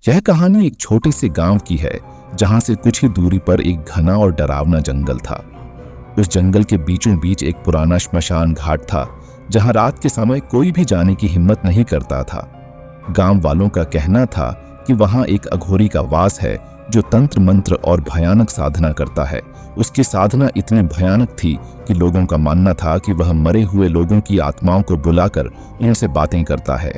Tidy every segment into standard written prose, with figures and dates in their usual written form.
यह कहानी एक छोटे से गांव की है जहां से कुछ ही दूरी पर एक घना और डरावना जंगल था। उस जंगल के बीचों बीच एक पुराना श्मशान घाट था जहां रात के समय कोई भी जाने की हिम्मत नहीं करता था। गांव वालों का कहना था कि वहां एक अघोरी का वास है जो तंत्र मंत्र और भयानक साधना करता है। उसकी साधना इतनी भयानक थी कि लोगों का मानना था कि वह मरे हुए लोगों की आत्माओं को बुलाकर उनसे बातें करता है।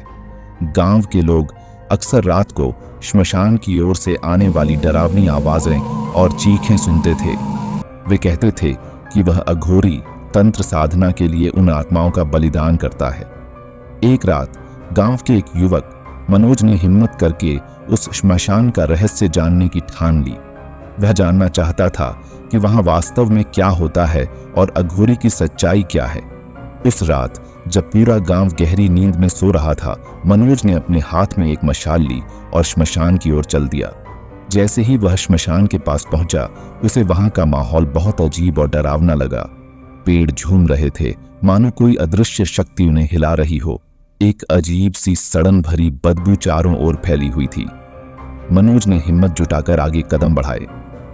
गांव के लोग अक्सर रात को श्मशान की ओर से आने वाली डरावनी आवाजें और चीखें सुनते थे। वे कहते थे कि वह अघोरी तंत्र साधना के लिए उन आत्माओं का बलिदान करता है। एक रात गांव के एक युवक मनोज ने हिम्मत करके उस श्मशान का रहस्य जानने की ठान ली। वह जानना चाहता था कि वहां वास्तव में क्या होता है और अघोरी की सच्चाई क्या है। उस रात जब पूरा गांव गहरी नींद में सो रहा था, मनोज ने अपने हाथ में एक मशाल ली और श्मशान की ओर चल दिया। जैसे ही वह श्मशान के पास पहुंचा, उसे वहां का माहौल बहुत अजीब और डरावना लगा। पेड़ झूम रहे थे, मानो कोई अदृश्य शक्ति उन्हें हिला रही हो। एक अजीब सी सड़न भरी बदबू चारों ओर फैली हुई थी। मनोज ने हिम्मत जुटाकर आगे कदम बढ़ाए।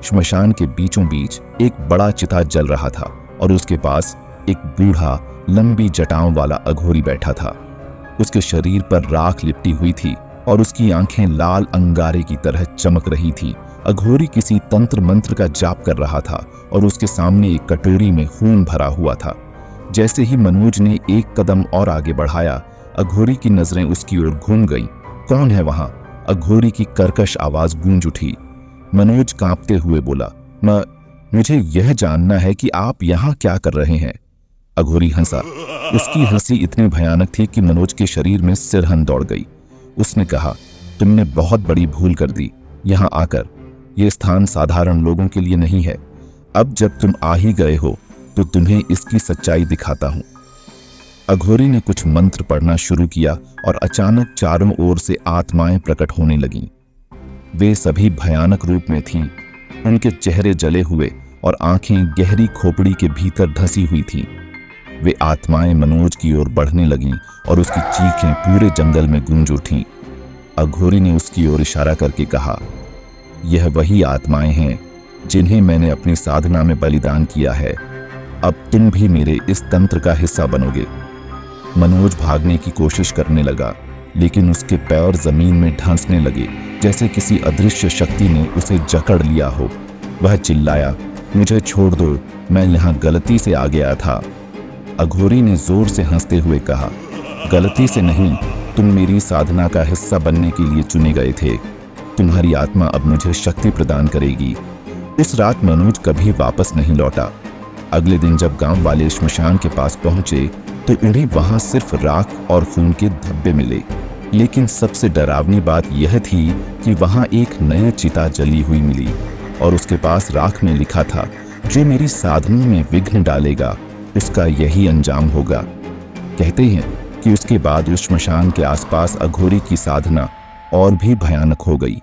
श्मशान के बीचों बीच एक बड़ा चिता जल रहा था और उसके पास एक बूढ़ा लंबी जटाओं वाला अघोरी बैठा था। उसके शरीर पर राख लिपटी हुई थी और उसकी आंखें लाल अंगारे की तरह चमक रही थी। अघोरी किसी तंत्र मंत्र का जाप कर रहा था और उसके सामने एक कटोरी में खून भरा हुआ था। जैसे ही मनोज ने एक कदम और आगे बढ़ाया, अघोरी की नजरें उसकी ओर घूम गईं। कौन है वहां? अघोरी की कर्कश आवाज गूंज उठी। मनोज कांपते हुए बोला, मुझे यह जानना है कि आप यहाँ क्या कर रहे हैं। अघोरी हंसा। उसकी हंसी इतनी भयानक थी कि मनोज के शरीर में सिरहन दौड़ गई। उसने कहा, तुमने बहुत बड़ी भूल कर दी यहाँ आकर। यह स्थान साधारण लोगों के लिए नहीं है। अब जब तुम आ ही गए हो तो तुम्हें इसकी सच्चाई दिखाता हूं। अघोरी ने कुछ मंत्र पढ़ना शुरू किया और अचानक चारों ओर से आत्माएं प्रकट होने लगीं। वे सभी भयानक रूप में थीं। उनके चेहरे जले हुए और आंखें गहरी खोपड़ी के भीतर धंसी हुई थीं। वे आत्माएं मनोज की ओर बढ़ने लगीं और उसकी चीखें पूरे जंगल में गूंज उठीं। अघोरी ने उसकी ओर इशारा करके कहा, यह वही आत्माएं हैं जिन्हें मैंने अपनी साधना में बलिदान किया है। अब तुम भी मेरे इस तंत्र का हिस्सा बनोगे। मनोज भागने की कोशिश करने लगा, लेकिन उसके पैर जमीन में धंसने लगे, जैसे किसी अदृश्य शक्ति ने उसे जकड़ लिया हो। वह चिल्लाया, मुझे छोड़ दो, मैं यहाँ गलती से आ गया था। अघोरी ने जोर से हंसते हुए कहा, गलती से नहीं, तुम मेरी साधना का हिस्सा बनने के लिए चुने गए थे। तुम्हारी आत्मा अब मुझे शक्ति प्रदान करेगी। इस रात मनोज कभी वापस नहीं लौटा। अगले दिन जब गांव वाले श्मशान के पास पहुंचे तो उन्हें वहां सिर्फ राख और खून के धब्बे मिले। लेकिन सबसे डरावनी बात यह थी कि वहां एक नई चिता जली हुई मिली और उसके पास राख में लिखा था, जो मेरी साधना में विघ्न डालेगा उसका यही अंजाम होगा। कहते हैं कि उसके बाद उस श्मशान के आसपास अघोरी की साधना और भी भयानक हो गई।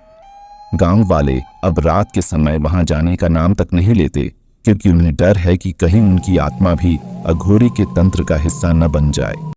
गांव वाले अब रात के समय वहां जाने का नाम तक नहीं लेते, क्योंकि उन्हें डर है कि कहीं उनकी आत्मा भी अघोरी के तंत्र का हिस्सा न बन जाए।